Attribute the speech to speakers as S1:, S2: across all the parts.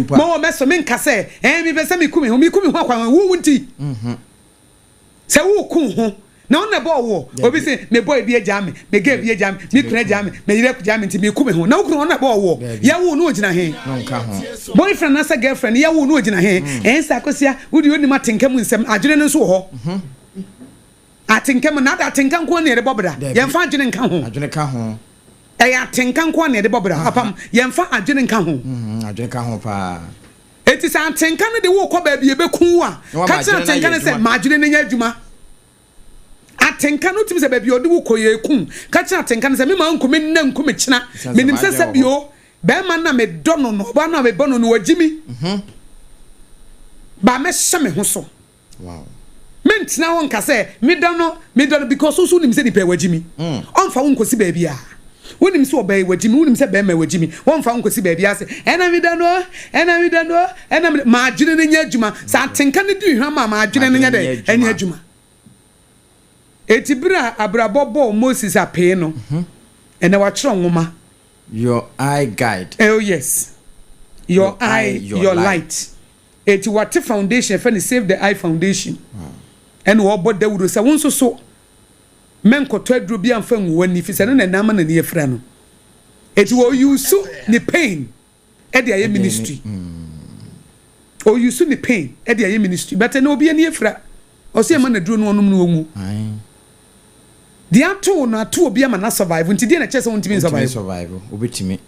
S1: mpa
S2: mo meso me nka se me be se me kumi ho akwan wo nti se wo ku ho na on na bo wo obi se me boy bi agya me ge bi agya me kura agya me yire agya me nti me kumi ho na wo ku on na bo wo ya wo no ogina he
S1: no nka ho
S2: boyfriend na sa girlfriend ya wo no ogina he ensa kosia wo di oni matenkam nsem adwene no so ho atenkam na da atenkam ko ne re bobra yemfa adwene nka ho
S1: adwene ka ho
S2: ya atenkam ko ne re bobra apam yemfa adwene nka ho
S1: adwene ka ho pa
S2: eti sa atenkam ne de wo ko ba bi ebekun a ka tira atenkam ne se ma adwene ne nya adwuma atenka no timi se ba bi odi wo koye kun ka tira atenka ne se me ma nkome nna nkome kina menim se bio be ma na me dono no ba na me bono no wagimi ba me hye me ho so
S1: wow
S2: mentina won ka se me dono because so nim se ni pe wagimi onfa won kosi ba bia wonim se obey wagimi wonim se be ma wagimi wonfa won kosi ba bia se ena me dono ma adwene ne nya adwuma sa atenka ne di hwa ma adwene ne nya de enya adwuma etibra abrabobo Moses apee no ena wa kire nwoma
S1: your eye guide
S2: oh yes your eye your light eti what foundation for the Save the Eye Foundation and wo bo Dawudo se won so men koto aduro bi amfa nwani fi se no na nama na ne yefra no eti wo use ni pain e de aye ministry o use ni pain e de aye ministry but na obi ani yefra o se ma na duro no onum no onwu the ato na to obi ama na survive nti de na chese won timi
S1: survive obetimi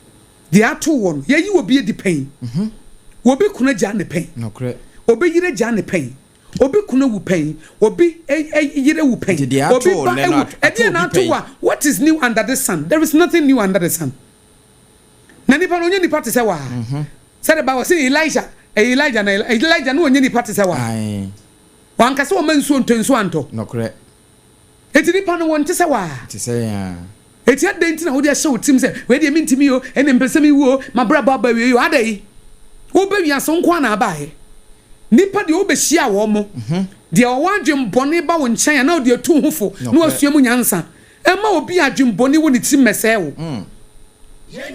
S2: the ato won ye yi obi di pain obi kuna ja ne pain
S1: no correct
S2: obi yire ja ne pain obi kuna wu pain obi yire wu pain obi ba e na ato wa what is new under the sun there is nothing new under the sun na nipa no nyani party se wa say the Bible say Elijah no nyani party se wa wan ka se o mansuo ntonso anto
S1: no correct
S2: eti nipa no won te se wa
S1: te se ya
S2: eti adenti na wo de show tim se we de mintimi yo ene mpesemi wo mabra baba we yo adai wo ba wiaso nko na abae nipa de wo be hia wo mo de o wadwembone ba wo nchen na o de tu hufo na asuamu nyansa ema obi adwembone wo ni tim mese wo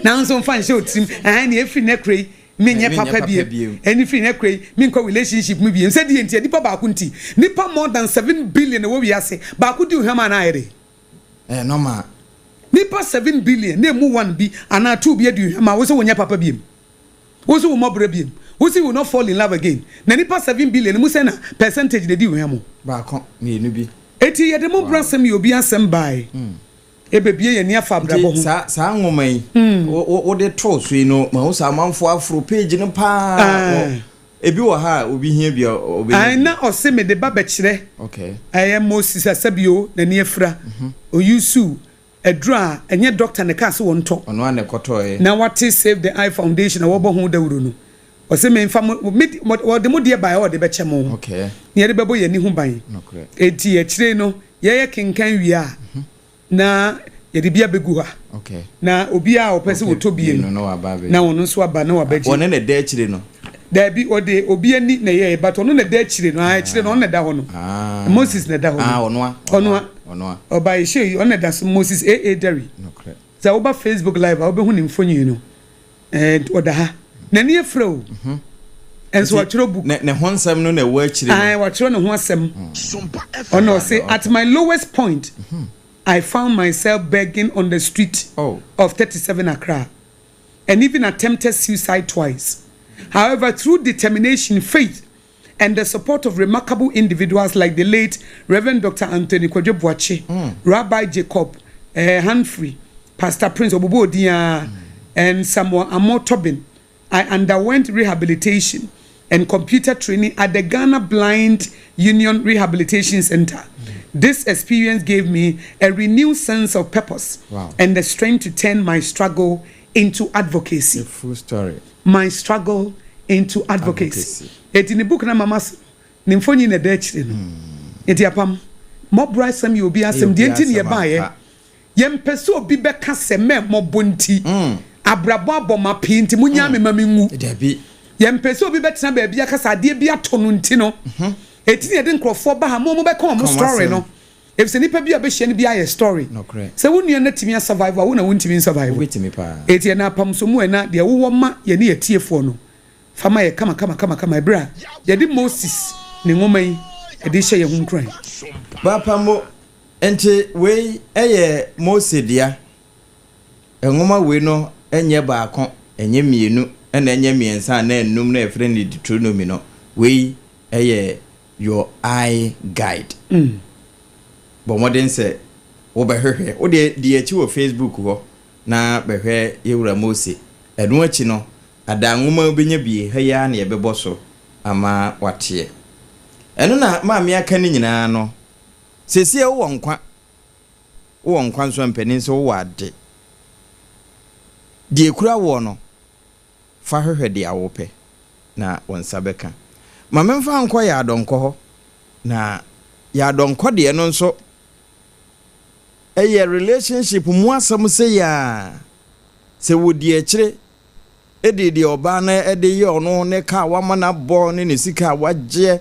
S2: na nso mfa nche otim na efi na krei menye papa bie eni fi na krei min ko relationship mu bie nse die ntia nipa ba ku nti nipa more than 7 billion wo wi ase ba ku di hwama na ayre
S1: normal
S2: nipa 7 billion na mu 1 bi ana 2 bi adi hwama wo se wonya papa bie wo se wo mobra bie wo se will not fall in love again na nipa 7 billion mu se na percentage de di hwama
S1: ba ko me enu bi
S2: eti ye de mo brasem ye obi asem bai ebebie ye ni afa abrabo ho
S1: sa nwoma yi wo de to so yi no ma wo sa manfo afro page no pa ebi wo ha obi hia bia obi
S2: na ose me de baba kire
S1: okay
S2: aye Moses asabio na ni afra oyusu edra enye doctor ne ka se won to
S1: ono ane koto e
S2: na what is Save the Eye Foundation na wo bo ho Dawudo no ose me mfa wo de mo de bai wo de be chemo
S1: okay
S2: ne de bebo ye ni hu ban eti e kire no ye kenkan wi a na yedi bia begu ha
S1: okay
S2: na obi a opese wotobie na wono so aba na wabaji
S1: wona na da chire no
S2: da bi ode obi ani na ye but ono na da chire no a chire no ono da ho no Moses na da ho ono oba ye ono da Moses Derry
S1: okay
S2: za oba Facebook live oba hu ni mfonyi no oda ha na ne afro enso watchero book
S1: ne ho nsem no na wa chire
S2: no watchero ne ho asem ono say at my lowest point I found myself begging on the street of 37 Accra and even attempted suicide twice. However, through determination, faith, and the support of remarkable individuals like the late Reverend Dr. Anthony Kojo-Boakye, Rabbi Jacob Humphrey, Pastor Prince Obubu-Odia, and Samuel Amo-Tobin, I underwent rehabilitation and computer training at the Ghana Blind Union Rehabilitation Center. This experience gave me a renewed sense of purpose and the strength to turn my struggle into advocacy.
S1: A full story.
S2: My struggle into advocacy. It in the book na mamas nimfonyi na dechire no. Eti apam Mọ́borọ Asem ye obi asem de enti ne ba ye. Yempese obi beka se me mobonti. Abrabo aboma pinti munya me mamengu.
S1: Debi.
S2: Yempese obi betena ba bia kasa de bia to no nti no. Eti ne de nkrofo ba ha mo be come story no if se nipa bia be hye ne bia ye story
S1: no correct
S2: se wonu na timi survival wona wontimi survival
S1: wetimi pa
S2: eti na pam so mu na de wo ma ye ne yetiefo no fama ye kama ebra ye di Moses ne ngoma yi e di hye ye hu nkran
S1: Papa mo ente we eye Moses dia ngoma we no enye baako enye mienu ena enye miensa na enum na efre ni Deuteronomy no we eye your eye guide but modern say wo behwehwe wo de echi wo Facebook ho na behwe yewura Moses enu achi no ada ngoma obenya bie ha ya na yebebo so ama wate enu na maami aka ni nyina no sesie wo nkwa nso mpanin so wo ade die kura wo no fa hwehwe de awope na wonsa beka mamemfa nkọ ya adonko ho na ya adonko de no nso eye relationship mu asem se ya se wodi ekire edidi oba na ede ye ono ne ka wa na bo ne sika waje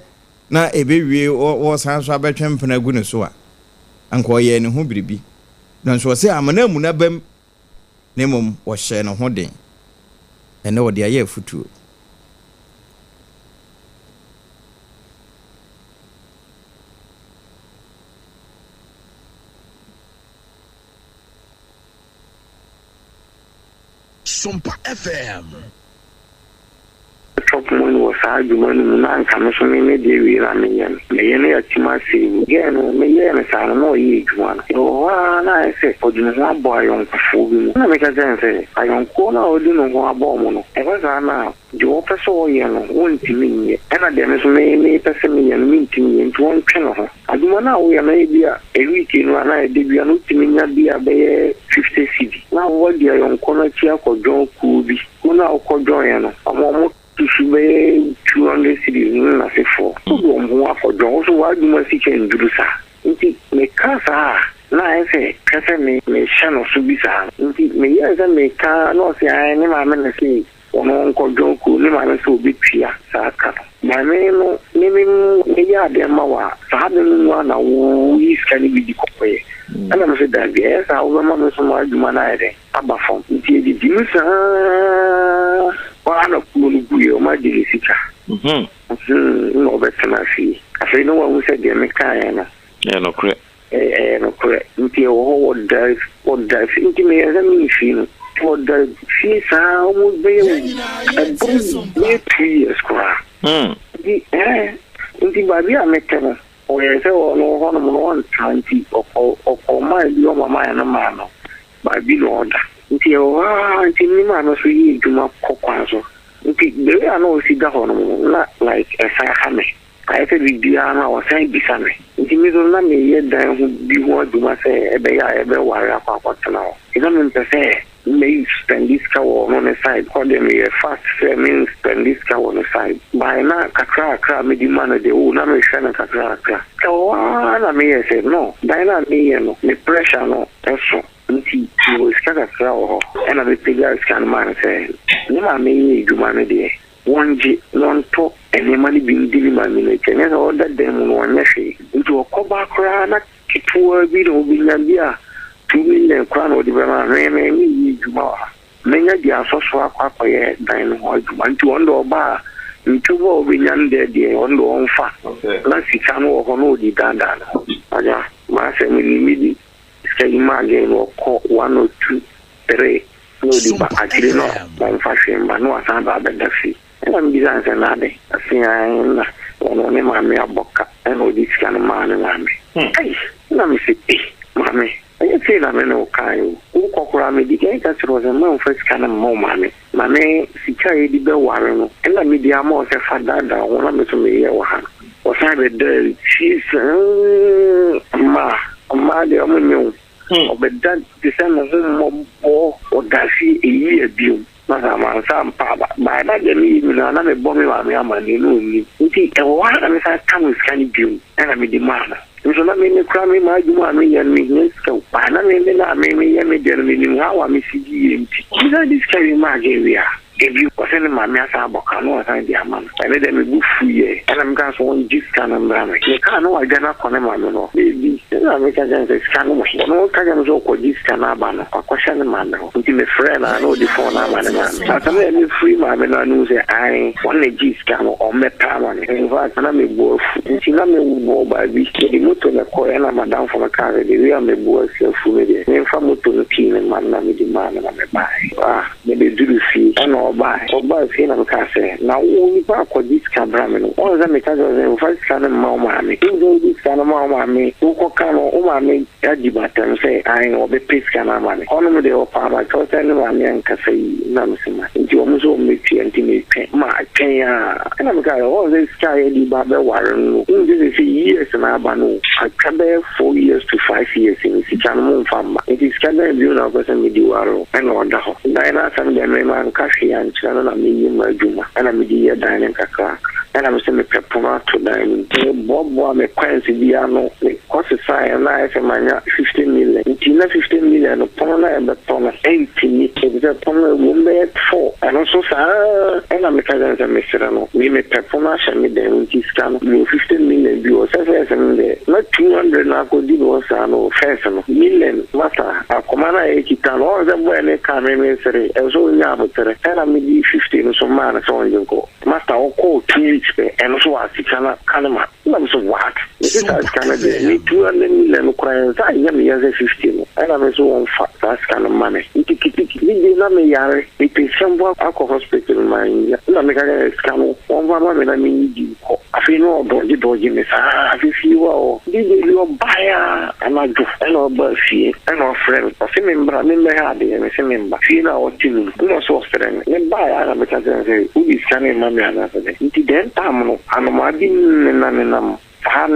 S1: na ebewie wo sanso abetwempena gu ne so a anko ye ne ho biribi na so se amana mu na bam ne mom wo hye ne ho den ene wo de aye afutuo
S3: Sompa FM.
S4: Top money was argument and commission in the Iranian. Maybe a timasi again, maybe a no each one. Oh, I say, for the one boy on the phone. I make a sense. I don't call out the no bomb. I was now. The officer won't me, and I damage may person and meeting into one channel. I do now we are maybe a weekend when I did be an ultimate be a 50 city. Now what the young corner chair for John Kubi, who now called Joanna, a to be 200 cities in a 4. Who for John, so why do I see in Drusa? Make casa. Now I say, Casa may channel Subisa. May as I make car, no say I never meant to ono nko jonku ni ma so bi twia saka ma me no me ya de ma wa sa de no na wo iska ni bi dikope ana me se da bi esa wo ma me so ma aduma na ere aba fon ti di musa wa na ku ni bu yo ma di sika no be tena fi afi no wa wo se de me kan na
S3: no kure
S4: no kure nti wo da nti me ya mi fi for the fees would be a 2 years cry. The baby I met them, or I say, oh, no, 120 or my dear my and a man by bill order. Until I must read to my coquazo. They are no cigar, not like a Sahame. I said, Diana or Saint Bisane. In the middle of me, yet then would be what you must say, a bay, I ever worry about now. It doesn't say. May spend this cow on the side, call them a fast means spend this cow on the side. By now, Kakra, me demand the old American Kakra. So, I may say no, by now, me pressure no, that's so. Until you will start a crowd, and I think I can man say, no, may you manage one G, non talk, and the money being delivered, and all that them one message into a cobacra, poor widow, being 2 million crown or the Remy, many of the associate acquire dine one to under bar into what we young dead on the own fat. Let's see, can walk on all the Dada. My family, stay my game or call 1 or 2, 3. No, the actually not one fashion, but no, I can't have the fee. And I'm designing another. I think I am one of them, I'm a boca, and all this kind of man around me. Hey, let me see, mammy. I say that I know Kayo. Who cocora me the that was a man first kind of more money. My name Sika di Warren, and let me the amount of Fadada, one of me to me. Or Saturday, the she's ma, the Ominion. But that December or Dashi a year due. Madame, some papa, by that the evening, another bomb, I'm a new. And one of them has come with candy due, and I'm the man. So let me cram in my money and me, let's go. I may tell how I'm missing. This carry my area. If you was in my master, I know I the amount. I let them move free, and I'm going to want this kind of man. You can't know I cannot connect my no. Baby, na me ka jan se scan mo no ka jan so ko di scan aba no akwasha ne ma no nti me friend na no di phone na ma ne ma ata me free ma me na no say ai one di scan o me pa ma ne in fact na me bo nti na me wo ba bi di moto na ko na madam for my car de we me bo se fu me de me fa moto no pi ne ma na me di ma na me ba me de duru fi na o ba fi na me ka se na wo ni pa ko di scan bra me no o za me ka zo ze fa scan ma ma me do di scan ma me ko kano o ma me yaji batam say ai no be piska na ma ne ono me de o pa ma ko tele ma me an ka sai na me sima nti o mo so me ti anti me pe ma ken ya na me ka o ze sky di ba be waren no nti se years na ba no aka be 4 years to 5 years in si kan mo famba nti ska be bi na ko se me di waro ana onda ho dai na san de me man ka shi an chana na me yi ma juma ana me di ya dai ne kakra ana me se me prepara to dai ni bobo me kwansi bi ano cost sign na e manya 15 million nti na 15 million no pono na e beton 80 ni e be pono wo me 4 ano so sa ana me ka za me sira no we me performance me de nti scan no 15 million bi o sa sa me na 200 na ko di no sa no first no million mata akomana e kita no za bo ne ka me sere e so nya abotere ana me di 15 no so ma na so njenko mata o ko 2 weeks be eno so asikana kanema na so what this is Canada. 200 million Ukraine. I am here 15. And I'm so on fast. That's kind of money. It's not me yare. It is somewhat alcohol hospital in my India. I'm going to scan one woman. I mean, I feel no dodgy miss. I feel you buyer and I do. I know about fee. I know friend. I see member. I had it. I see member. Fee now or two. You know, so friend. Then buy. I'm going to say, who is scanning my man after that? It's then time. I'm a din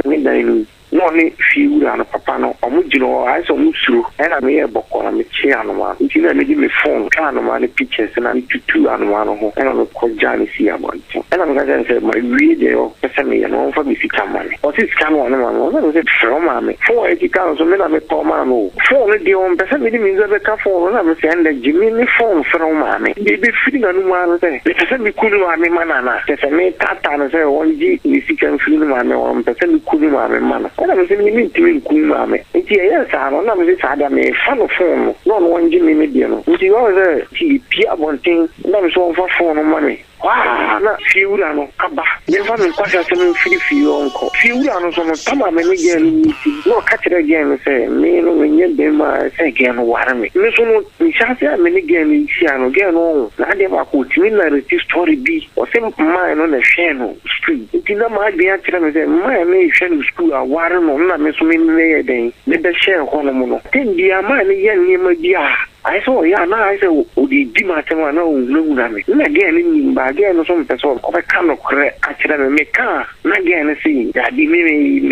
S4: me dai no ni fiura no papa no omugino ai so musuru era me e bokora me chi anoma nti na me di me phone ka anoma ne pictures na ni tutu anoma no ho era no ko jani si abonto era me ga say my we dey o pesa me no fa mi fika mane o si scan one no no say from me phone e ka so me na me to ma no phone di on pesa me di mi zo be ka phone na me say and jimi ni phone from me bi bi fini na no ma no say pesa me kunu ma me manana pesa me tata no say onji ni fika fini ma me on pesa me kunu ma me mana ana me me ntimi nkuma me nti e sa no na me sa da me fa no phone no no ngi me bi no nti wo ze ti pia bonten na me so fa phone no ma me na fiura no kaba ye fa me kwasha se me firi onko fiura no so no tama me ne ge ni ti no ka tere ge no se me no nye de ma se ge no ware me so no ni sha se me ne ge ni si ano ge no na de ba ko ti na re story bi o se ma no na hwe no street ti na ma de a tere me se ma me hwe no school a ware no na me so me ne den me be share ho no mo no tin dia ma ne ye ni ma dia I saw ya na I say o di matema na o na me na ge ni mba ge no so me so ko be kan no kre a kire me ka na ge ni si ya di me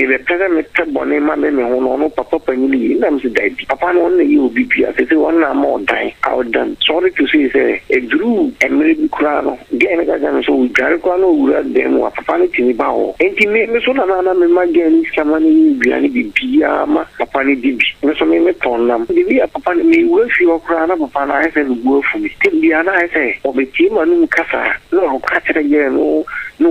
S4: be pese me tebone ma me ho no papa panyi na me si dai papa no na you bi pia se on na mo dai out done sorry to say e drew e me bi kura no ge ni ga ga so gari ko no ura dem wa papa ni tini ba o enti me so na me ma ge ni skama ni bi ani bi bia ma papa ni bi me so me ton nam di bi papa ni we fi Krana papa na I say go for me. Still be ana I say o be ti manu kasa. No ka tere ge no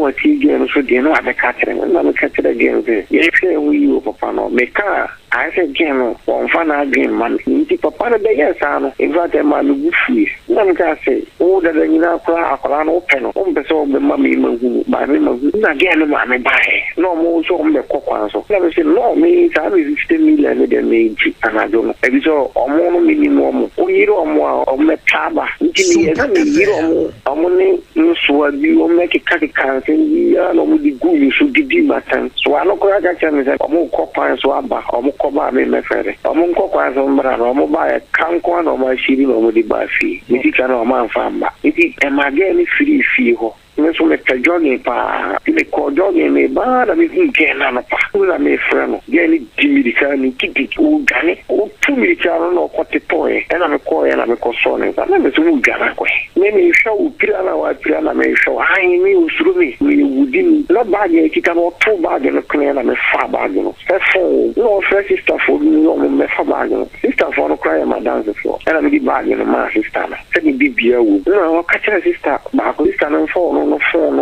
S4: ati ge no so de no ade ka tere na me ka tere ge no. Ye fe wi o papa no me ka I say ge no on fa na ge man. Nti papa na de ye sa no. In fact ma no gu fi. Na me ka say o da ni na akora no pe no. O be so be ma me ma gu ba me ma gu. Na ge no ma me ba he. No mo so me kokwa so. Na me say no me sa me 50 million de me ji anado no. E bi so o mo no minimum yiro mo o me taba nti ni eza me yiro mo ni nsuwa bi o me ke kan sen ya no mo di gu so didi matan so ano ko ga cha me o mo ko pa so aba o mo ko ba me fere o mo ko kwa so mbra no mo ba kan ko no ma shiri no mo di ba fi mi ti kana o ma fa mba nti e ma ge ni fi ho me so me tajoni pa me ko joni me ba da mi ke na pa na me freno ge ni dimidika ni kiti o gane o 2 minutes no kote toy ena me ko ena me ko so ne na me so mu gara ko me show pira na wa pira na me show ai me usuru me wudi na bag e kika no to bag no kle na me fa bag no so no fresh stuff for no me fa bag no sister for no cry my dance floor ena me di bag no ma sister na se ni bibia wu no ka chere sister ba ko sister no for no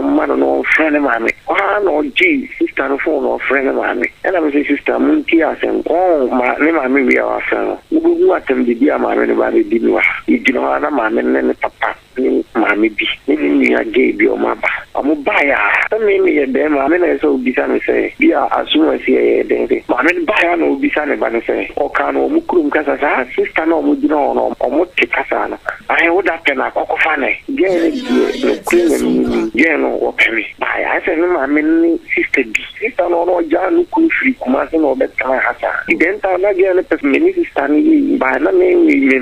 S4: man no friend ma me no g sister no for no friend ma me ena me sister mun ti asem ma me we are so ugu atem di ama me ba di ni wa idino na ma me ne papa ni ma me bi ni ya ge bi o ma ba amu ba ya me ye de ma me na so bisa me say bi asu asi ye de ma me ba ya no bisa ne ba ne say o ka no mu kurum kasa sa sister no mu dino no o mu ti kasa na ai wo da pe na kokko fa ne ge ne kurum ge no o pe mi ba ya se me ma me ni sister no ja no ku free kuma se no be ta ha sa identa na ge ne pe me ni sister ni ba na me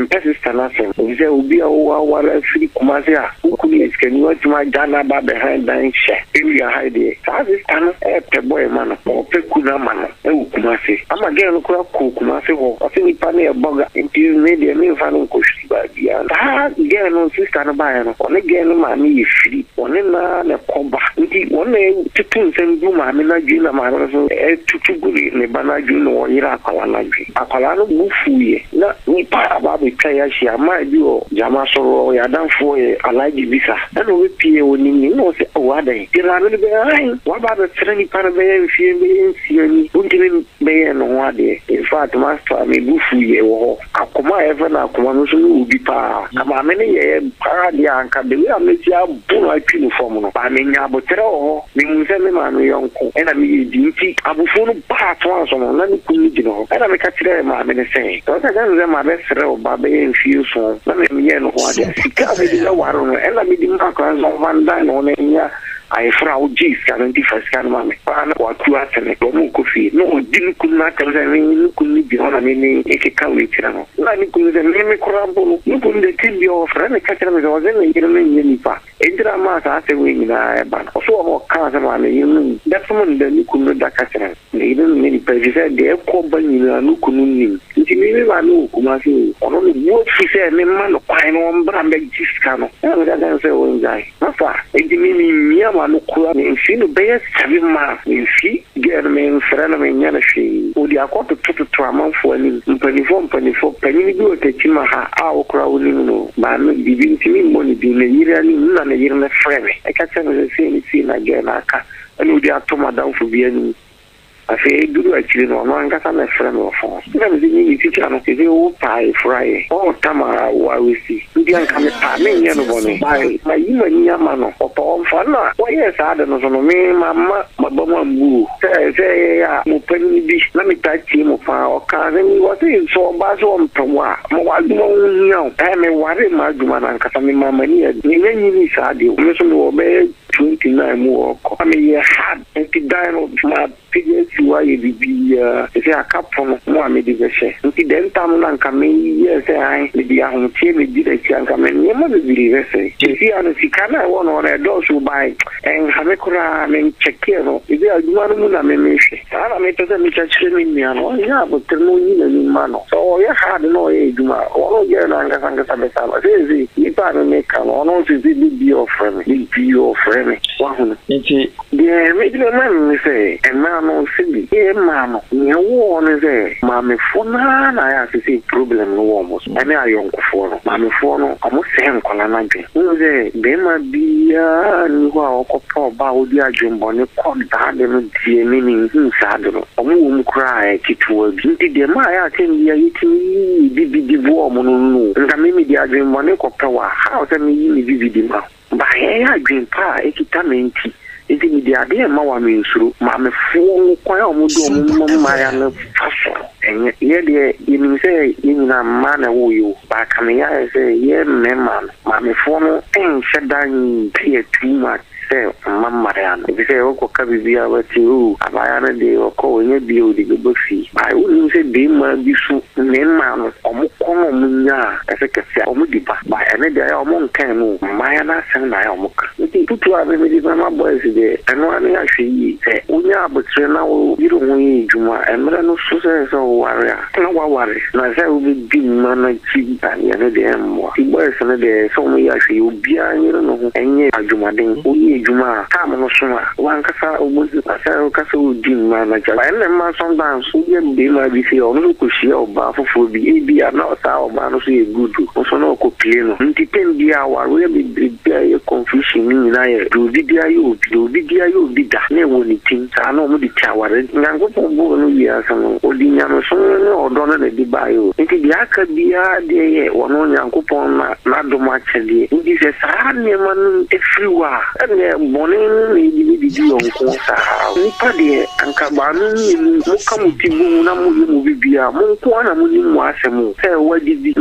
S4: pe sister na se o ze obi a wa free kuma se a ku ni skeni wa tuma jana ba behind dan she we are hide sa sister no pe boy man o pe ku na man e kuma se ama ge no kura ku kuma se ho o se ni pa ne boga inti me de me fa no ko shi ba bia ta ge no sister no ba ya no o ne ge no ma mi free o ne na ne koba inti o ne tutun sen du ma mi na ju na ma no so e tutu guri ne ba na ju no ira akwala na ju akwala no bu fuye na ni pa ba be kaya shi ama bi o jama so ya dan fo e alaji bisa na no we pie o ni no se o adai tira no be ai wa ba be tsere ni para be fie be siani undiri be no ade in fact master me bu fuye wo akoma ever na akoma no so ubi pa kama me ne ye para dia anka be we ametia bu na twinu form no ba me nya botere o me mu se me ma no yonko ena me di nti abufu no ba to anso no na ni kunu di no ena me ka tire ma me ne se to ta ga no ma be sere o ba be fie so na me ye no ho ade sika be di na waro no ena me di ma ka no van dan no ne nya ai frau G garanti faskan mame pa na wa ku atene do mu ko fi no din kun na kan ni kun ni bi ona ni e ka wi tira no na ni kun de me ko rambo no ni kun de tin bi o fra ne ka tira me do ze ne gira me ni pa endra ma sa se wi ni na e ba no so mo ka sa ma ne yin da fumun da ni kun da ka tira ne ni ni pe visa de ko ba ni na nu kun ni nti mi ba no kuma si ono ni wo fi se me ma no kwa no mbra mbe jiska no e ga da se wo ngai na fa nti mi ama no kura ni finu be 7 ma ni fi ger me frana me nyana fi odi akoto tutu amanfo ani mpanifo panini bi o techi ma ha a okura woni no ba no bibi ntimi mo ni bi na yiri ani na na yiri na freme e ka tse se ni fi na ge na aka ani odi atoma danfo bi ani afi duru akiri no no angasa na frame of phone na me ni teacher no se o pai fry o tama wa wisi ndi anka me pa me nya no bone bai ma yima nya ma no o to mfana o yes ada no so no me mama mabama mbu se ya mo pani bi na me ta ti mo pa o ka ni wo se so ba so mpwa mo wa du mo nya e me ware ma du ma na anka me mama ni ni sa de me so no be 29 mo ko me ye had and dino ma pige siwa ye bibi se akapono mo amedi beshe nti den tam na nka me ye se ai me dia ho tie me di de tia nka me ne mo bibiri rese ti anu sikana wo no na do so bai en ha me kura me cheke no ibe aduma no na me meshe ana me to se me cheke me ni ano ya bo termo ni na ni mano so ya had no ye duma wo ye na nka sanga sabe sala se ni pa me ka no se bi of friend bi of friend wahun nti de me di man me say en ma no sibi e ma no ne wo ne say ma me fona na ya se problem no wo mo ene ayon ko fo no ma me fo no amo se nkola na dwe nze be ma bia ni ho akopọ ba odi adwumbo ne ko da de no die ni ni nsa de no omo wo mu kra e kituwa bi nti de ma ya tem ya yiti bibi bo mo no nka me di adwumbo ne ko pewa ha o se mi ni bibi ma ba ya adwin pa ekitamenti enti mi dia de ma wa me nsuru ma me fo kwa ya omudo mo ma ya no faso enye ye de yini se yini na ma na wo yo ba kan ya se ye me ma me fo no en shedan pie too much say mama ya bi say o ko ka bibia wati o abaya na de o ko onye bi o de go fi ba o ni say be ma bi su ne ma no omo ko no munya efekese omo di ba ene de ya omo nkan no maya na san na ya omo ka nti tutu a be me di mama boys de eno ani ahwe yi say onya abotre na o yiro ho yi djuma emre no so say so ware na wa ware na say o bi di ma na chi ya ne de mo ti boys na de so mo ya ahwe obi anyiro no ho enye adjumaden o yi djuma ka mo no so ma wan kasa o mo kasa o di ma na ja ene ma sometimes o ye be ma bi fi o no ko shi o ba fofo bi e bi na o sa o ba no so ye good o so no ko pie no nti tem bi a wa we be ye confusion ni na ye do bi dia yo bi da na wo ni tin sa na o mo di tia ware nyango po bo no wi asa no o di nya no so no o do na di ba yo nti bi aka bi a de ye wo no nyango po na do ma chede nti se sa ne man everywhere ene boni ni di yo ko sa ni pa de anka ba no ni mo ka mo ti bu na mo ye mo bibia mo ko na mo ni mo asem se wa di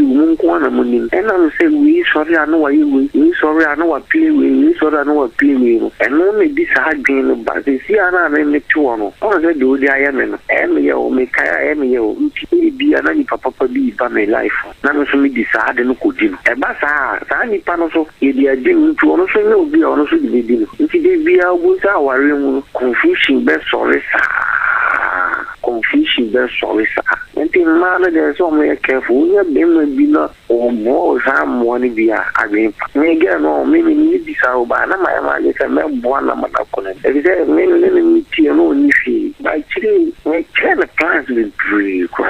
S4: mo ko na mo ni ena no se we sorry ano wa ye we sorry ano wa play we sorry ano wa play we eno me di sa adwen no ba se si ana na me tuo no o se do di aye me no ye o me ka ye o nti bi ana ni papa bi ba me life na no so me di sa ade no ko di no e ba sa ni pa no so ye di adwen nti ono so ne obi ono so di di no nti de bi a wo sa ware mu confusion be sorry sa nti ma na de so me careful ya be me bi na o mo sa mo ni bi a agbe me ge no me ni di sa o ba na ma ye se me bo na ma da ko ne e de me ni ti no ni fi ba chiri me chela plans with free kwa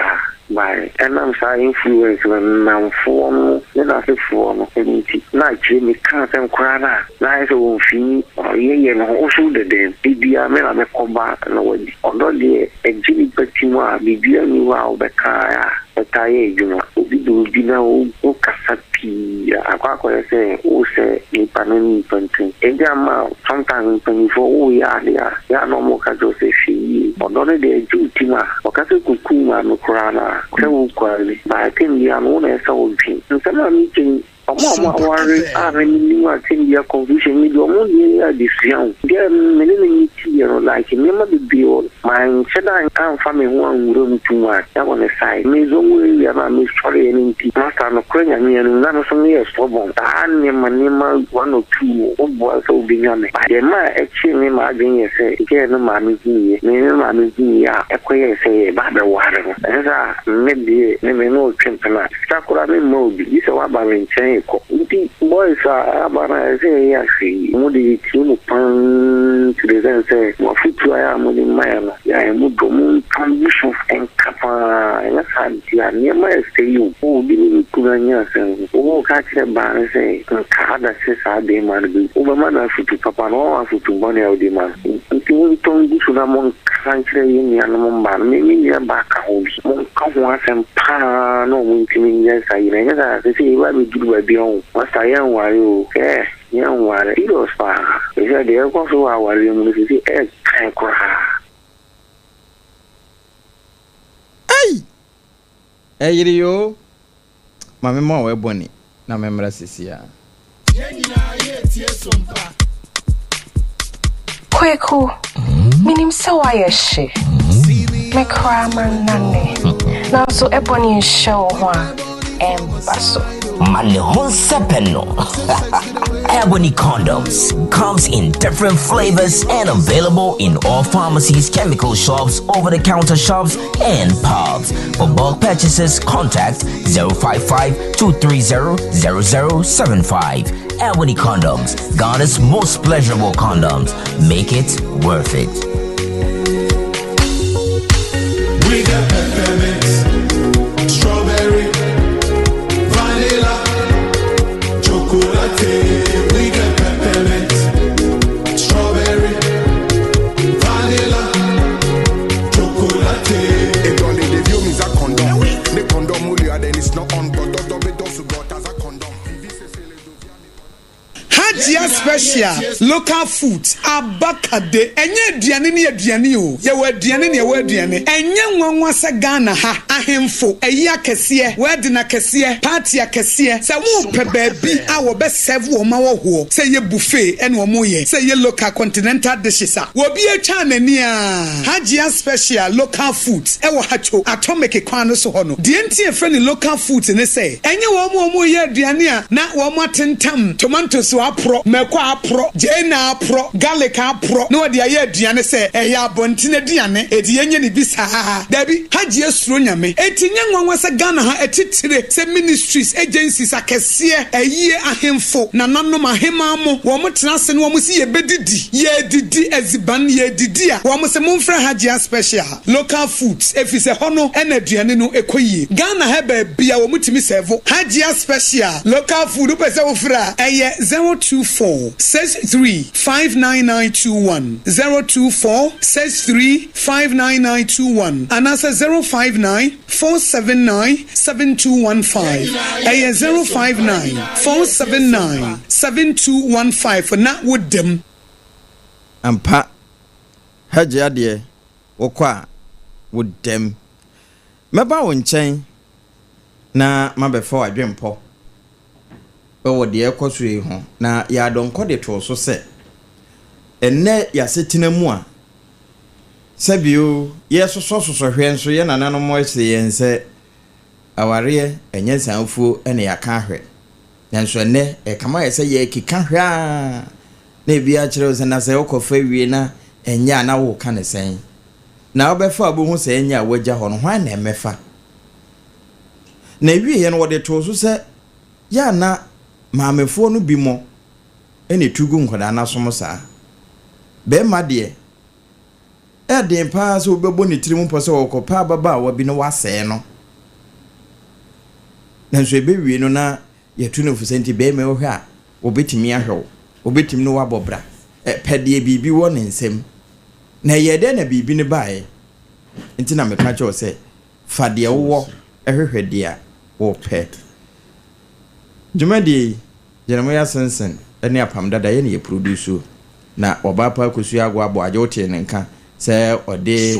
S4: by and I'm saying influence na form na se form enti na chiri me kan sem kwa na so fi ye no o so de bibia me na me ko ba na wadi odo de ejini patimu a bibia ni wa obeka ya etaye juma obi do bi na o kasapi akwa se o se ni panani pantin ejama sometimes panifo o ya no mo ka jo se fi odo de jutima o ka se kuku ma no krana se wo kwali ba tin ya no na se o bi nsema mi tin ọmọ worry are ni wa tin dia confusion ni do mo ni ya decision dia me ni ti you know like me ma be o my cheda kan fa me ho anwuro mtu wa ya won side me zo mo ya ma me sorry ni ti master no kwenya ni na no so me stubborn ta ni ma one or two o bo so bi nya me ba de ma e chi me ma adwen ye se ke no ma me ni ma me ni ya e ko ye se ba be ware no esa me bi me no twempena sakura me mo bi se wa ba me chen ko nti boys abana se ya si mo di ti mo pan to the sense mo fitu ya mo di mayana ya mo do mo ambition en kapa ya santi ya ni ma se yu o bi ni kuranya se o ka kire ba se ka da se sa de man bi o ba mana fitu papa no fitu bone o di man nti mo ton bi su na mo kan kire yin ya no mo ba me mi ya ba ka ho bi mo ka ho asem pa no mo ntimi ya sa yin ya sa se wa bi du ba bi on masta yan wayo yan ware ido spa ese de ko so wa ware mu si kan ko
S1: yiri yo mame mo we boni na memra sisia
S5: kweku minim se wa ye hye me kraman nane na so eboni show ho a embaso
S6: Mane Honsepeno. Ebony condoms comes in different flavors and available in all pharmacies, chemical shops, over-the-counter shops, and pubs. For bulk purchases, contact 055-230-0075. Ebony condoms, Ghana's most pleasurable condoms. Make it worth it.
S7: We got peppermint, strawberry, we got peppermint, strawberry, vanilla, chocolate. It only the view means a condom. The condom only then it's not on, but don't as a condom.
S2: Agya special local food abakade enye aduane ne aduane o ye wa aduane ne ye wa aduane enye nwanwa se Ghana ha ahemfo eyi akese wedding akese party akese se wo pe baabi a wo be serve wo ma wo ho se ye buffet ene wo mo ye se ye local continental dishes a wo bi atwa nani a Agya special local food e wo hacho atomic kwan no so ho no de enti e friend local food ne se enye wo mo ye aduane a na wo mo atentam tomatoes apro meko apro jena apro garlic apro no de aye aduane se eya bontine aduane edi yenye ni bisa dabi Agya suro nyame etinye nwanwa se Ghana ha etitire se ministries agencies akese eyie ahemfo na nanom ahema mo wo mo tenase no wo mo si ye bedidi ye didi eziban ye didi a wo mo se momfra Agya special local foods efise hono ena aduane no ekoyie Ghana ha ba bia wo mutimi serve Agya special local food pese wo fra eye 024 63 59921 024 63 59921 and answer 059 479 7215 eye 059 479 7215 na with them
S1: ampa Agya de wokwa with them meba wo nchen na mabefo adwempo o de ekosue ho na ya donko de to so se enne ya setina mu a sabio yesoso hwe nso ye nana no mo se yense aware enye sanfuo ene ya ka hwe nanso enne e kama ye se ye kika hwe a na bia kire se na se okofa wie na enya na wo ka ne sen na obefa abu hu se enya wagya ho no hwan na emefa na wie ye no wo de to so se ya na maamefo no bi mo ene tugu nkoda na som saa be ma de e den pa so bebo ne tirim po so okopa baba wa bi no wase no nanso ebe wie no na yetu no fusenti be me ohwe a obetimi ahwew obetimi no wabobra pede bibi wo ne nsem na yede na bibi ne bae nti na meka cho se fade wo ehwehwede a wo pe Jumadi Jeremiah Sensen ene Apam Dada ye ne produce na obapa kosu agwa abo aje otie ne nka say ode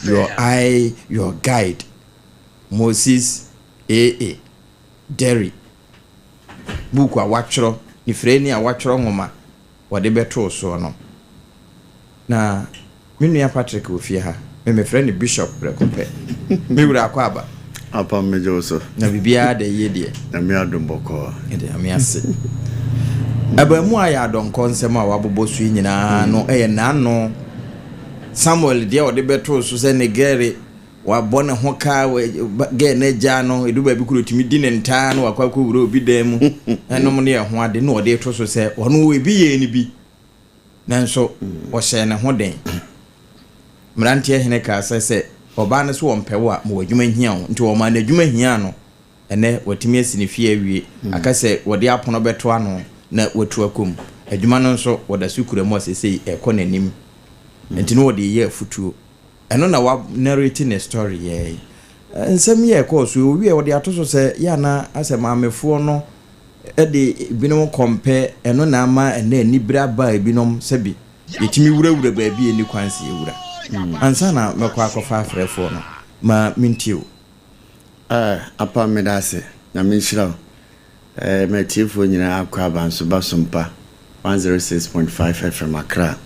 S1: your eye your guide Moses AA Derry buku a watchro ifreni a watchro ngoma wode beto so no na minua Patrick ofie ha me friend Bishop Rekope me wura akwa aba
S8: Apam mejoso
S1: na bibia de ye de
S8: na me adomboko
S1: ede amiase abamu aya adonko nsem a wabobo su nyina no eye nano Samuel de ode beto so se negere wabone ho ka ge na gya no edu ba bi kuro timi di ne ntaa no akwa wuro obi dan mu enom ne ho ade no ode to so se ono we bi ye ni bi nanso o hye ne ho den mrantie hene ka se oba ne so wompewo a mo adwuma hia o nti o ma na adwuma hia no ene watimi asini fie awie akase wode apono beto ano na watu akom adwuma no nso woda sukure mo sesei ekonanim nti no wode ye afutuo eno na wa narrate the story ye nsem ye course owie wode atoso se ya na asema amefo no de binom compare eno na ama ena anibra ba binom sebi yetimi wurawura ba bi eni kwanse ewura ansa na mekwa akofa afrefo no ma mintio
S8: apa medase na minshira metifo nyina akwa banso ba Sompa 106.5 FM Accra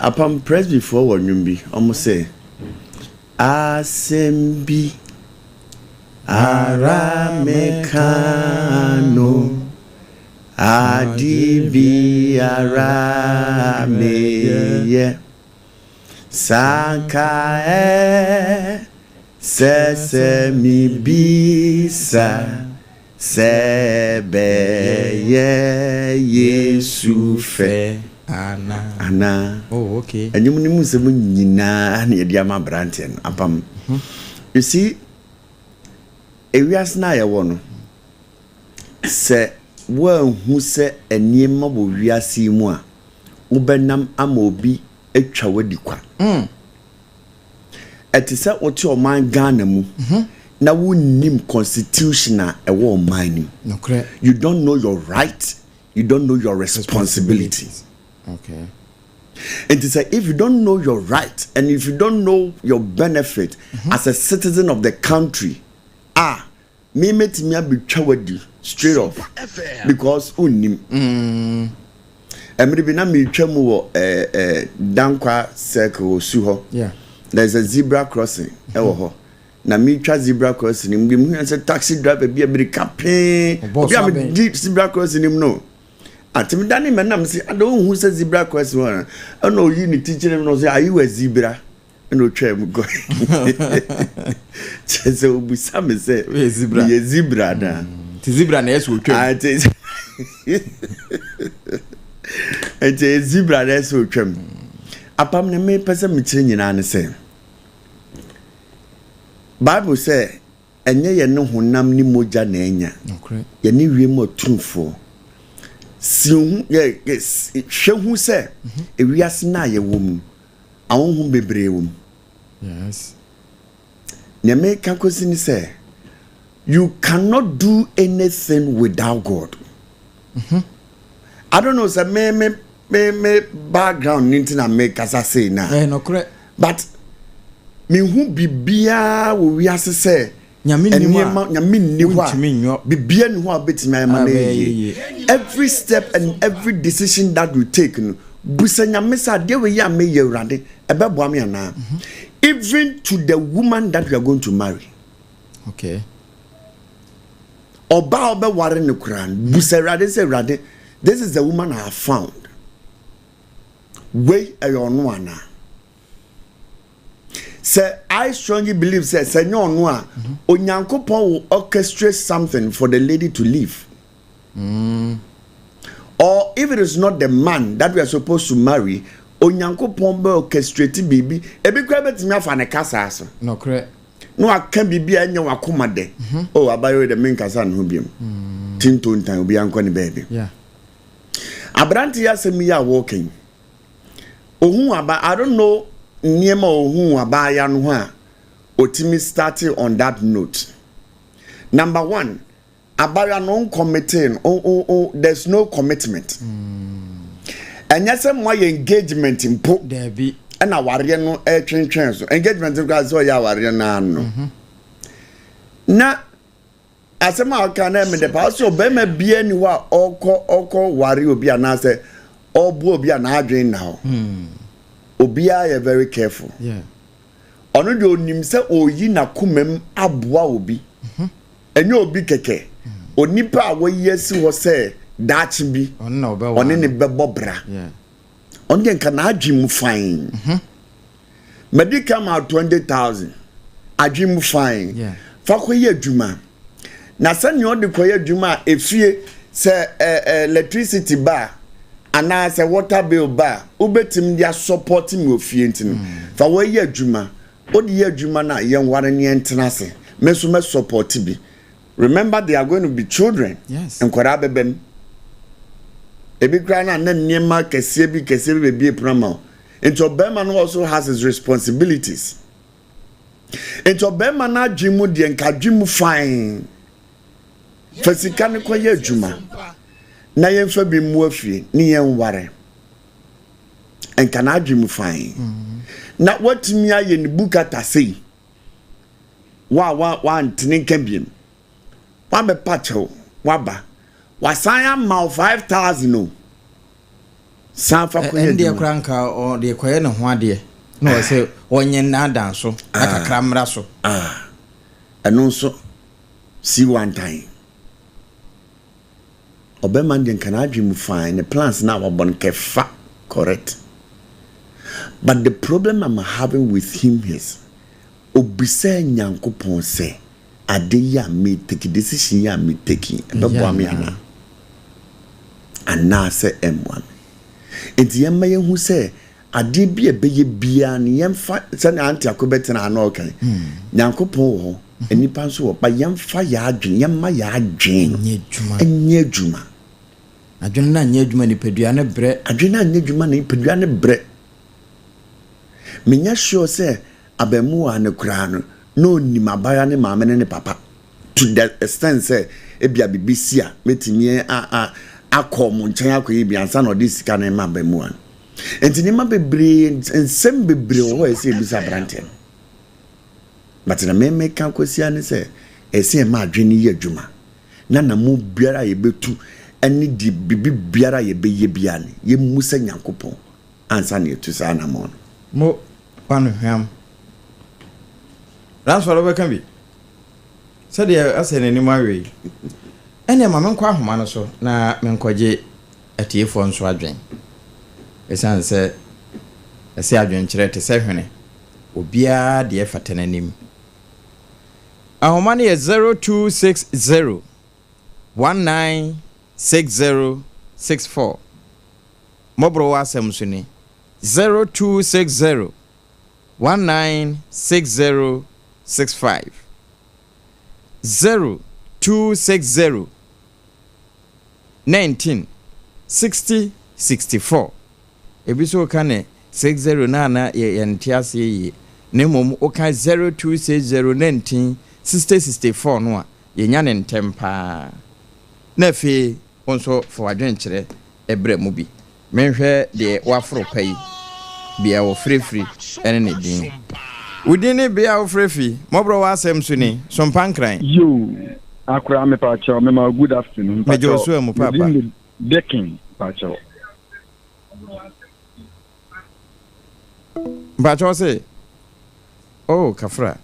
S8: Apam press before wonumbi almost say asembi aramekano adibi arameye sanka sesemi bisa sebeye Yesu fe ana
S1: oh okay
S8: anyum ni musem nyina na yedi ama branten Apam you see ewias na ye wo no se wa hu se eniem bo wiase mu a ubenam ama obi atwa wadi kwa etise oti oman Ghana mu Now we name constitutional a war mining.
S1: No correct.
S8: You don't know your right, you don't know your responsibilities.
S1: Okay.
S8: It is if you don't know your right and if you don't know your benefit as a citizen of the country, me met me be chawadi straight off because unim. Emre bi na me twam wo Dankwa circle suho.
S1: Yeah.
S8: There's a zebra crossing. Ewo ho. Na me twa zebra crossing nim hu say taxi driver bi America pay. Obi am deep zebra crossing nim no. Atim dani menam say I don't hu say zebra crossing one. No you ni teacher no say are you a zebra? No twam go. Chese obu sam say zebra. Ye zebra da.
S1: Ti zebra na yeso twam.
S8: Ete zebra na yeso twam. Apam na me pese me kire nyina ne say Bible say enye ye ne honam ni moja na enya.
S1: Okay.
S8: Ye ne wiem otumfo. Si hu ye hwehu say ewiase na ye wom. Awon hu bebre wom.
S1: Yes.
S8: Ne me kan kosi ni say you cannot do anything without God. I don't know say me background ninti na make as I say na.
S1: No correct.
S8: But me hu bibia wo wiase say
S1: nyame ni
S8: ho bibia ni ho abetimi ayama na every step and every decision that we take no busa nyame sa de we ya me ye urade ebebo am yana even to the woman that we are going to marry.
S1: Okay.
S8: Oba ware ne kuran busa urade say urade this is the woman I have found. Way ayonu ana. Say I strongly believe say no no Onyankopon will orchestrate something for the lady to leave. Or if it is not the man that we are supposed to marry, Onyankopon be orchestrate baby ebi kwa betimi afa ne kasa aso.
S1: No correct.
S8: No aka bibi anya wakoma de. Oh abayo de men kasa no biem. Tinto ntan obi anko ne baby.
S1: Yeah.
S8: Abranti asemi ya walking. Ohun aba I don't know Niema ohun abaya no ha otimi starting on that note. Number 1, abaya no committing there's no commitment. And yes mo engagement impo
S1: there be
S8: and aware no twentwen so engagement go so ya aware na no. Na asema aka na me de pa so be ma bia ni wa oko ware obi anase obu obi ana adwen na ho. Obia you very careful.
S1: Yeah.
S8: Ono de onim se oyi na kumem aboa obi. Enye obi keke. Onipa a woyesi ho se dachi bi. Ono ne bebo bra.
S1: Yeah.
S8: Onde nka na adwim fine. Medical ma 20,000. Adwim fine.
S1: Yeah.
S8: Fa koye adwuma. Na sane ode koye adwuma efie se electricity bar ana se water bill bar ubetim dia support me ofie ntino fa wo ye adwuma odi ye adwuma na ye nware ne ntena se meso me support bi. Remember they are going to be children.
S1: Yes.
S8: Enkwara bebem ebi kra na niema kese bi be prama. Into Obama also has his responsibilities. Into Obama na dwimu de nka dwimu fine fasika ne koye adwuma na yemfa bi mu afie ni yen ware enka na adwum fine na watimi aye ni bukata sei wa ntini kambiem wa be pacho waba wasanya ma 5,000 no sanfa ko ye
S1: ndie kranka o de koye ne ho ade na o se onye na dan so na kakra mra so
S8: eno so see one time Obama den can adwim fine the plans now wabon kefa correct. But the problem I'm having with him is obisa nyankopon say ade ya me take decision ya me taking bebo am yana ana say m1 enti yemma ye hu say ade bi ebeye bia ne yemfa say na anti akobetena na okay nyankopon ho enipa nso wo ba yemfa ya adwen yemma ya adwen enye djuma
S1: adwen na nye djuma ni pedua ne bre
S8: adwen na nye djuma ni pedua ne bre menya sure say abemu wa ne kura no ni mabaya ne maame ne papa to the extent say ebia bibisia metimi akọ mo nkyɛn akɔ bi ansa na ɔde sika na ma ba mu an enti ne ma bebre nsɛm bebre wɔ hɔ ɛsɛ bisa brante but na me ka kwasi ne sɛ ɛsɛ ma adwene yɛ adwuma na mu biara yɛbɛtu ɛne di bibi biara yɛbɛyɛ bia ne yɛmu sɛ Nyankopɔn ansa na yɛtu saa na mo
S1: panu hwam ransoro bɛka bi sɛdeɛ asɛ n'anim awe ɛne ma menkɔ ahoma no so na menkɔgye atiefo nso adwen ɛsan sɛ ɛsɛ adwen kyerɛ te sɛ hwene obiara deɛ fata n'anim ahoma no yɛ 0260 196064 Mọ́borọ̀ Asem so ni 0260 196065 0260 196064 ebiso ka ne 60 na yentiase yi ne mom o ka 0260 196064 no a yenya ne ntempa na fe onso fo adwen kyerɛ ebre mu bi menhwɛ de waforo pai bia wo frefri ene ne din udini bia wo frefi Mọ́borọ̀ Asem so ni Sompa nkran
S9: yo akura me pa chaw me ma good afternoon
S1: me Joshua mu papa
S9: decking pa chaw
S1: ba chaw say oh kafra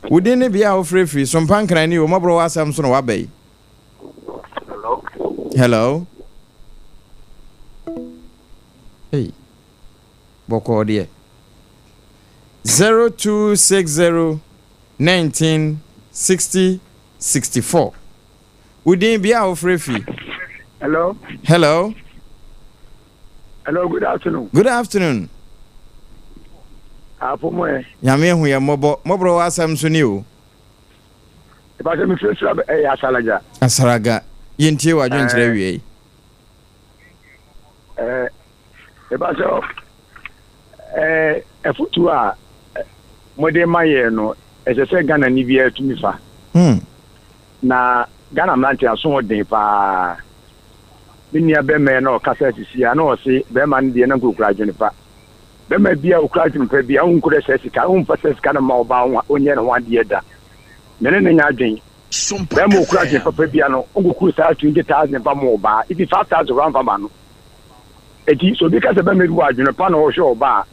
S1: udini bia wo frefi Sompa nkran ni wo Mọ́borọ̀ Asem so no wabai hello hey boko die 0260 196064 udin bia ofrefi
S9: hello good afternoon
S1: Apom nyame hu ye Mọ́borọ̀ Asem so ni o
S9: e ba se mi fira
S1: asaraga yintie wadwen kyerɛ wie
S9: e ba so efutu a mode maye no ese Ghana ni bia tumi fa na Ghana mlanti aso den pa binia be me na o kasa sisi a na o se be ma ne de na kokura adwene pa be ma bia okura adwene pa bia un kura sesika un fa sesika na ma oba onye na ho de da mene ne nya adwen be ma okura adwene pa bia no ngokuru sa 20,000 pa ma oba ibi 5,000 rand pa ma no eti so bi ka se be me du adwene pa na o hwe oba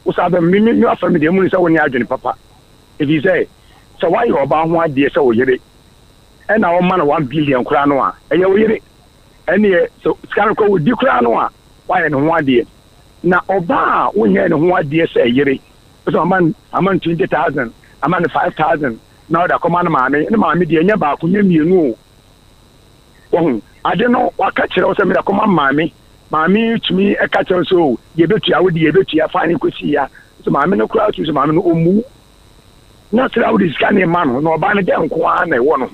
S9: usabe mi afami de mu se woni adwene papa ibi say so why oba ho ade se wo yire e na o ma na 1 billion kura no a eye wo yire ene so scan ko wo di kura no a why no ho ade na oba wonye no ho ade se yire so aman 20,000 aman 5,000 na oda koma na maame de enya ba ko nyemienu o ade no waka kire o se me da koma maame tumi eka chen so yebetu awodi yebetu ya fani kwesi ya so maame no kura tu so maame no omu na tra awodi scan e man no oba ne de nko a na e wo no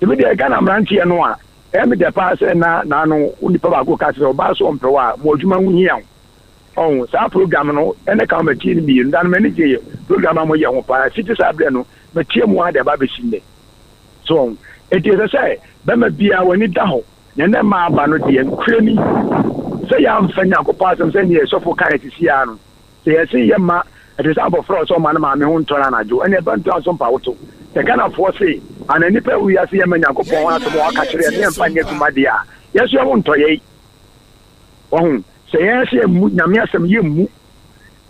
S9: ebi de Ghana mrantie no a e me de pa se na no uni pa ba go ka se oba so mpewa mo adwuma hu hia on sa program no ene ka ma tie ni bi ndan me ne je program mo ye ho pa city sabre no me tie mu ade ba be sinde so it is say be ma bia wani da ho nene ma ba no de nkrani se ya mfanya ko pasam se ne so fo kan ti sia no se ye se ye ma it is about fraud so man ma me ho ntora na jo ene ban to Sompa woto te kana fo se anani pa wi ya se ye manya ko pon wa to mo aka kire ne mfanya kuma dia yeso ye ho ntoye ohun se ye se mu nyame asem ye mu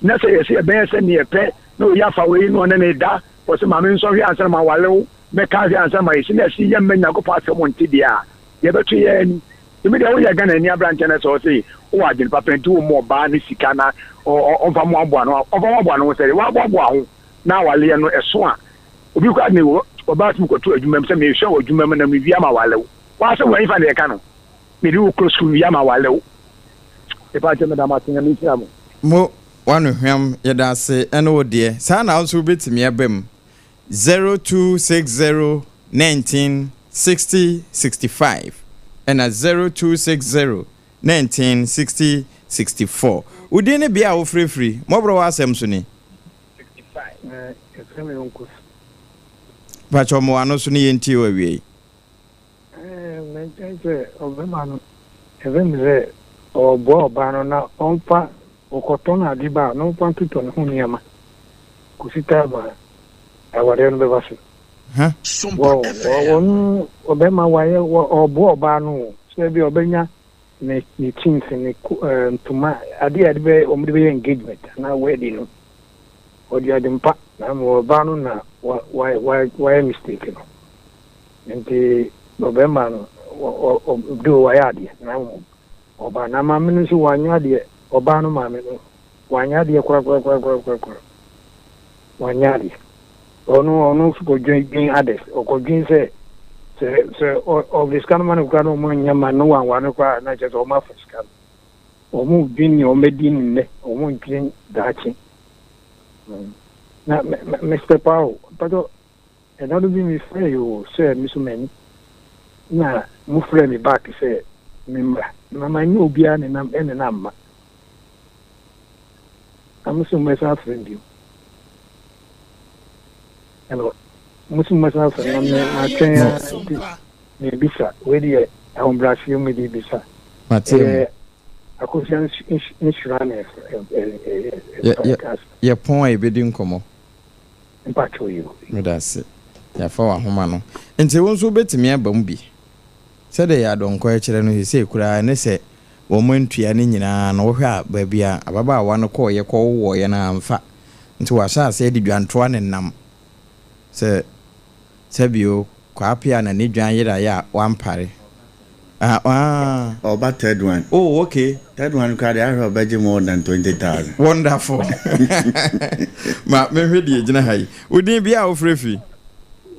S9: na se ye se be se ne pe no ya fa we no ne da o se ma me nso hwe ansem ma walewo me ka hwe ansem ma ye se ne se ye manya ko pasam nti dia ye betu ye ni imi de wo ye Ghana ni abranche na so say o wa din papenti wo mo ba ni sika na o fa mo abo ano o fa mo abo ano say wa abo ho na wale no eso a obi kwa ni wo oba tum ko to adwuma me say me hwe wo adwuma na me wi ama wale wo wa say wo ifa de ka no me di wo close wi ama wale wo e pa je me da ma tin mi ti amo
S1: mo wanu hwam ye da se ene wo de sa na also betimi abam 0260 196065 and at 0260 196064. Udini bia wo free Mọ́borọ̀ Asem so ni
S9: 65
S1: Pacho mo ano so ni yenti wa wie
S10: say Obama even say or Bobano na onpa okotona adiba no pantu to no niama kusita ba aware no bebaso Sompa FM Obama waye obo no so bi obenya ne things ne tuma ade be omde engagement na wedding no odi adimpa na mo banu na why mistake no nti Obama no do wayade na oba na mame no so wanyade oba no mame no wanyade kwa wanyade onu ko dwen ades ko dwen se of this kind of man ko no mo nyama no wan kwa na je so ma fiska o mu dwen ni o medin ne o mu dwen dachi na Mr. Paul but and not be me free you say Miss Many na mu free me back say member mama ni obi an na ma I'm so myself friend you hello musu myself na me me bisa we dey am Brazil me dey bisa
S1: Matem
S10: akosia insurance
S1: ya pon e bedi nkomo
S10: mpacho you
S1: me that's it ya fa wa homa no enti won so betimi abam bi se de ya donko e kire no se kura ne se wo mantua ne nyina na wo hwa ba bia ababa wa no ko ye ko wo ye na amfa nti wa sha se di dwantoa ne nam se bio kwa Appiah na ne dwan yira ya wampare
S8: Oba third one.
S1: Oh, okay.
S8: Third one card I have budget more than 20,000.
S1: Wonderful. Ma me hwedi gina hai. Udin bia wo frefi.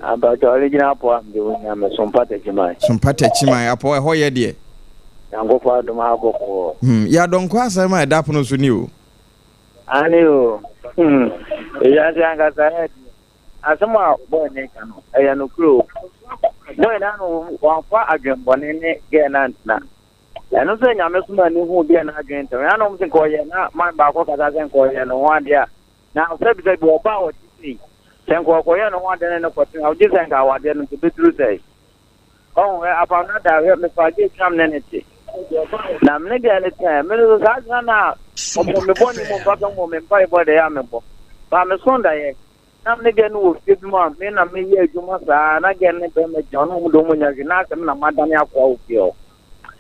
S11: About the original poem, the Sompa Techimai.
S1: Sompa Techimai, Apo, a hoye dear.
S11: And go for the Marco.
S1: Ya don't cross my dapono to you.
S11: I knew. Yes, young as I had. As some boy, I am no crew. No, I know one far again, one in again, and now. And I'm saying I'm a man who be an agent. I don't think I am my back of a dozen coin and one year. Now, said go about it. Senko koya no one then no question how this and our then to be true say oh upon that I have me forget some nenity na me dey any time me so that na o me boni mo ba mo me pa ibo dey amebo ba me so nda ye na me dey no fi bi mo me na me ye adwuma sa na ge ne be me jono mo do mo nya na se na madane akwa ofi o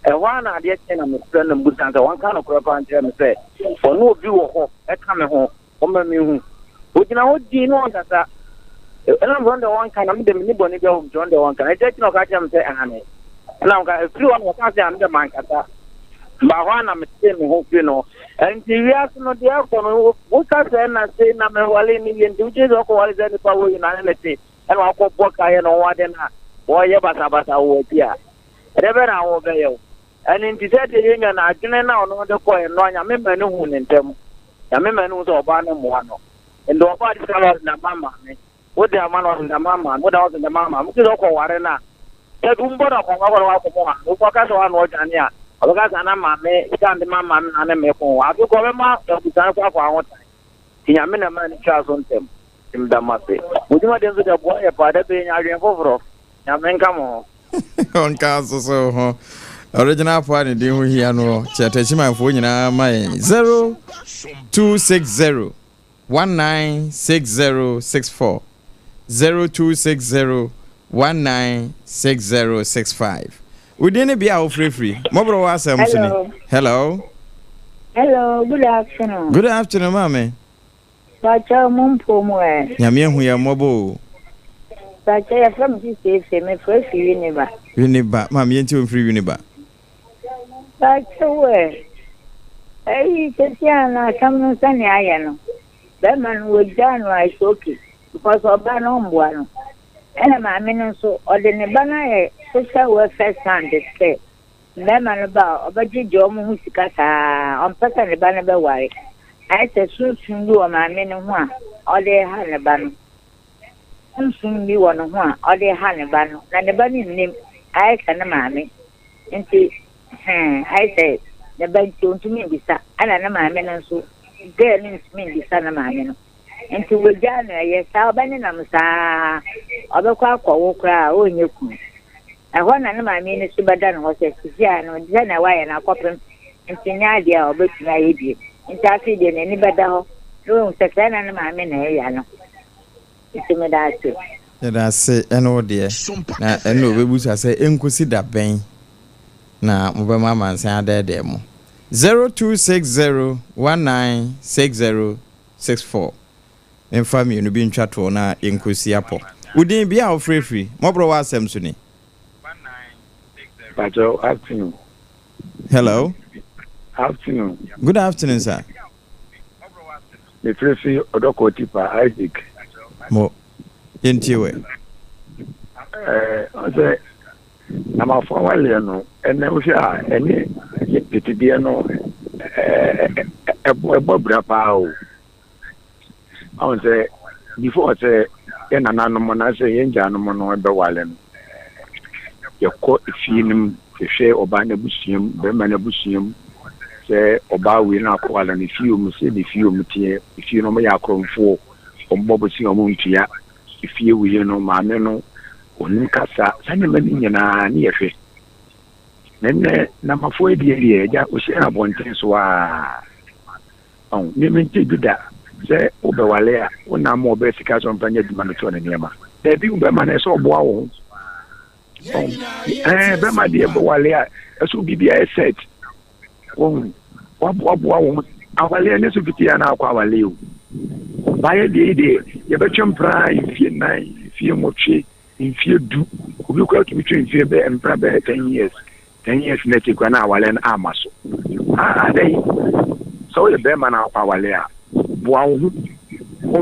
S11: e wa na de che na me friend na busan sa wan kan okro pa nche me say ono obi wo ho e ka me ho o me me hu ojina ho di no ndata and I'm wonder one kind of them niboni go John the one can I take no catch them say ane and I'm got a few on what I say I'm the man kata but one I'm saying hope you know and the reaction of the outcome what I say na say na me wale million duties or wale any power in anality and I go work I know what then boy basa wo dia rebe na wo be yo and in the set the na agene na ono de ko no anya me manu hu ntem ya me manu so oba na mo ano and the oba dis color na mama me what the man was in the mama, what was in the mama, Muko Warena. Take Umboda from our Wakoma, who focus on what Anya, Ogas and Mamma, stand the mamma and a meko. Have you got a mark of the time for our time? Yamina man Charles on them, in Damasi. Would you want to the boy about it being Agya Appiah? Yaman come on.
S1: On council so original party do here no Chatachima for you now my 0260 196064 0260196065. We didn't be out free. Mọ́borọ̀ Asem. Hello.
S12: Hello, good afternoon.
S1: Good afternoon, mami.
S12: Bacha mumpo mwe.
S1: Nyame hu ya mobo.
S12: Bacha ya from this me fresh Uniba.
S1: Uniba, mami yenti free Uniba.
S12: Bacha we. Hey, Tatiana, come sani ayano. That man was done right okay. Because oba no mbuano ena ma me no so ode ne ba na ye social welfare stand say na ma no ba obaji jomo hu sika sa on pesa ne ba na be ware ai se sunsun bi o ma me no ho a ode ha ne ba no sunsun bi wo no ho a ode ha ne ba no na ne ba ni nim ai ka na ma me enti ai se ne ba ntumi bisa ana na ma me no so de ni ntumi bisa na ma me no enti wejana ye sa obane na msa obekwa akwo kra onye ku ɛhɔ na ne maame ne so bɛda no hɔ sɛ sisia no de na wayɛ na akɔpem ntinya de a obetumi ayɛ bi nti afi de n'ani bɛda hɔ no sɛ na ne maame na ɛyɛ no itimi da ase
S1: da se ɛno deɛ na ɛno obebusa sɛ enkosi da bɛn na mobɛma amansan adɛɛdɛɛ mu 0260196064 mfa mienu bi ntwa to na enkosi apɔ udin bia ofrefri Mọ́borọ̀ Asem so ni
S9: Pacho, afternoon.
S1: Hello.
S9: Afternoon.
S1: Good afternoon, sir.
S9: The Free Odoko Tipa Isaac.
S1: Mo. Yentiwe.
S9: I say, I'm a former Leono, and then we are any Titiano, a Bobra Pao. I would say, before I say, in an animal, I say, in Janamon or Bewalen. Your court, if you share or bind a bushim, Berman a bushim, say, or bow will not call, and if you must say, if you material, if you know me, I come for, or Bobby or Muntia, if you will know my meno, or Ninkasa, send him near fe. Then, number 4 year, that was a one thing, so oh, you mean to do that. Say, Oberwalea, one are more basic as on Panya Manatona Nema. There be Berman as all wow. Bema dear Bowalia, as would be a set. What Awalea Nesubitiana Quavalio. By a day, you bet your pride, if you nine, if you mochi, if you do, who look out between Faber and Praber 10 years. 10 years native and Awalan Amaso. They so the Berman of Awalea. Wow, will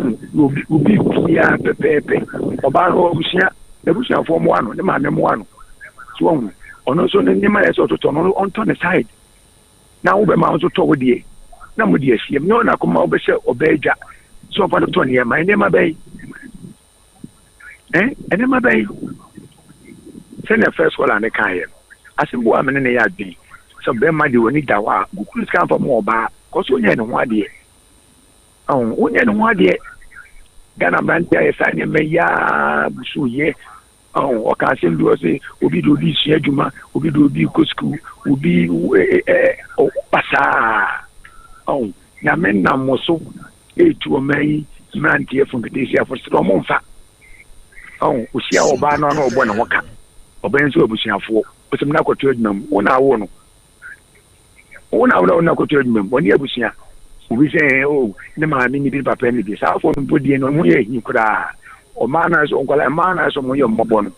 S9: be clear, Pepe, Obaro, the Russian form one, the man one. So, on also the name is also on the side. Now, we are also told the number years, you know, I come over or Beja. So, for the 20 year, my name obey. And then my bay. Send the first one on the Kayan. I said, woman in the yard be. So, Ben Madi will need that. Who could come for more bar? Because we had one day. Oh, we had one day. Ghana Mantia is signing me, ya, Busuye. Oh, I can't send you say, Ubi do this, Yajuma, Ubi do be Cosco, Ubi, Passa. Oh, Yamen Namoso, to a May, Mantia from the Desia for Stromonfa. Oh, Usia Obana or Bonawaka, or Benzo Busia for, but some Nako Turdnum, 1 hour. 1 hour, Nako Turdnum, 1 year Busia. We say, oh, the man need to pay this. How for put the no way you could or manners or manners or your mobon.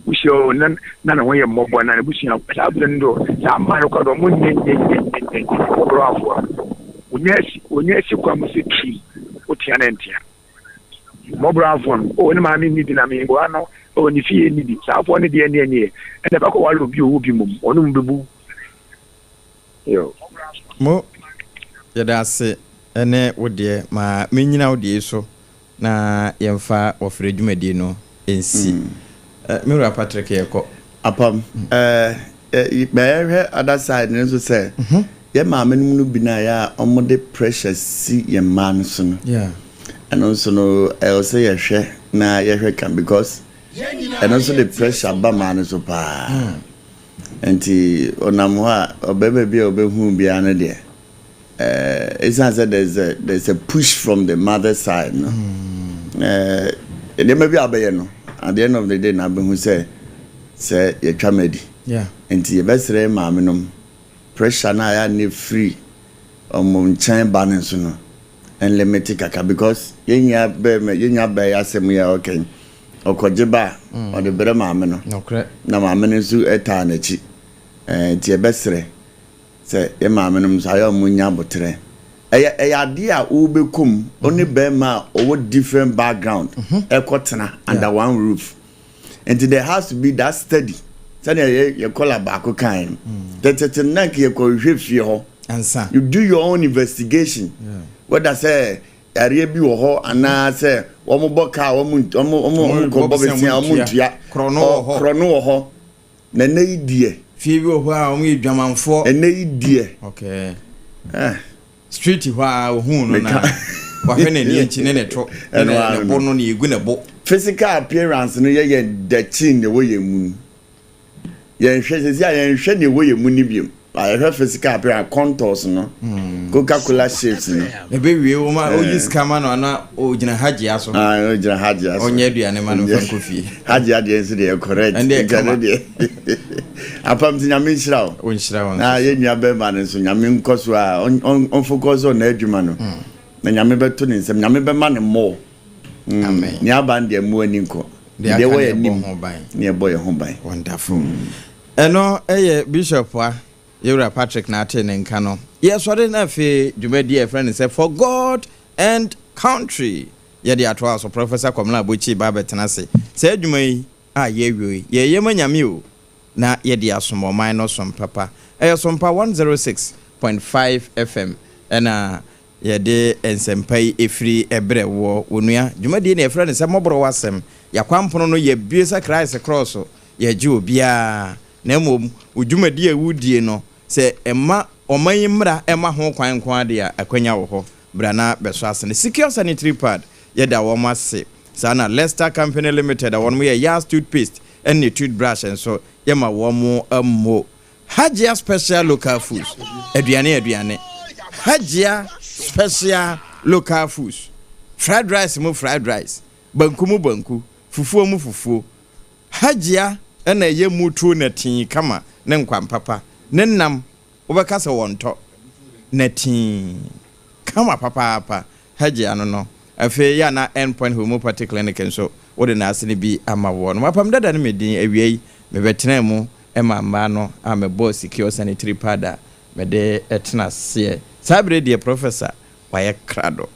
S9: We show none of your mobon and bushing up Sabendo, some Marocco or Munyan. Yes, you come with a tree, Otianentia. Mọ́borọ̀ oh, no man need in a mean, or if you need it, South one the end, and the back of you will be mum, or no boo. Yo.
S1: Mo. Yada se ene wodie ma menyina wodie so na yemfa ofre dwumadi no ensi Mewura Patrick yeko
S8: apam be other side nso say ye ma menum no bi na ya omode pressure si ye man so no
S1: yeah
S8: and also no say ye hwe na ye hwe kan because and also the pressure ba man so pa enti onam ha obebe bi obehu bia na de it's not that there's a push from the mother side, no. There may be a no. At the end of the day, na who say you comedy.
S1: Yeah.
S8: And the best maminum pressure na ya need free chain balance no and limited kaka because yenya be asem ya okay. Okojiba or the better mamino.
S1: No correct.
S8: Na mamino su eta na chi. The best say e maamenum sayo munya botre ade a ubekum only be ma over different background ekotena under one roof and there has to be that steady say you call back kind that nank you ko hwefie ho
S1: ansa
S8: you do your own investigation whether say area bi wo ho ana say wo mo boka wo mo ko bobesia wo mo ntua krono wo ho na idie
S1: Fibi ho a omu edwamanfo
S8: ene idie
S1: okay street ho a hu no na wa hwe na ni nchi ne to ne bo no na egu ne bo
S8: physical appearance no ye the chin the way mu yen hwe se yen hwe ne wo ye mu ni biom I have physical appearance contours no Coca-Cola shapes no
S1: e be wie wo ma o use camera no na o gina haji aso
S8: o gina haji aso
S1: onye aduane ma no fan kofi
S8: haji ade nsi de correct de apam ti nyame nshira
S1: o nshira won
S8: na ye nua be ma no so nyame nkoso a on focus on na adwuma no na nyame be to ne nsem nyame be ma ne mo amen ni aba de mu ani nko de wo ye nim ne boy ho ban
S1: wonderful eno bishop wa Yura Patrick Nate Nenkano. Yes, what in F. Jumedi, a friend, said, for God and country. Yadi atwa so Professor Komla Buchi Baba Tenase. Said you may, ye yamanyamiu. Na yadi asomo minus some papa. Sompa 106.5 FM. And yade and sempai a free ebre war. Unia, Jumedi, a friend, said Mọ́borọ̀ Asem. Ya kwampono no ye bisa Christ across. Ye Jew bia. Nemo, ujumedi e wudie no. Se emma omayimra emma ho kwan kwan de akwanya wo ho brana beso asene secure sanitary pad yeda wo mase sana Leicester Company Limited won mo ya toothpaste and toothbrush and so yema wo mo ammo Agya special local foods aduane Agya special local foods fried rice banku mu banku fufuo mu fufuo Agya na ye mutu na tin kama ne nkwan papa Nenam obekasa wonto natin kama papa Agya no afi ya na endpoint homeopathic clinic so wode na asene bi ama wo no Apam Dada ne medin awiei me betena mu emamba no amebo secure sanitary pad me de etna se sabre de professor waye krado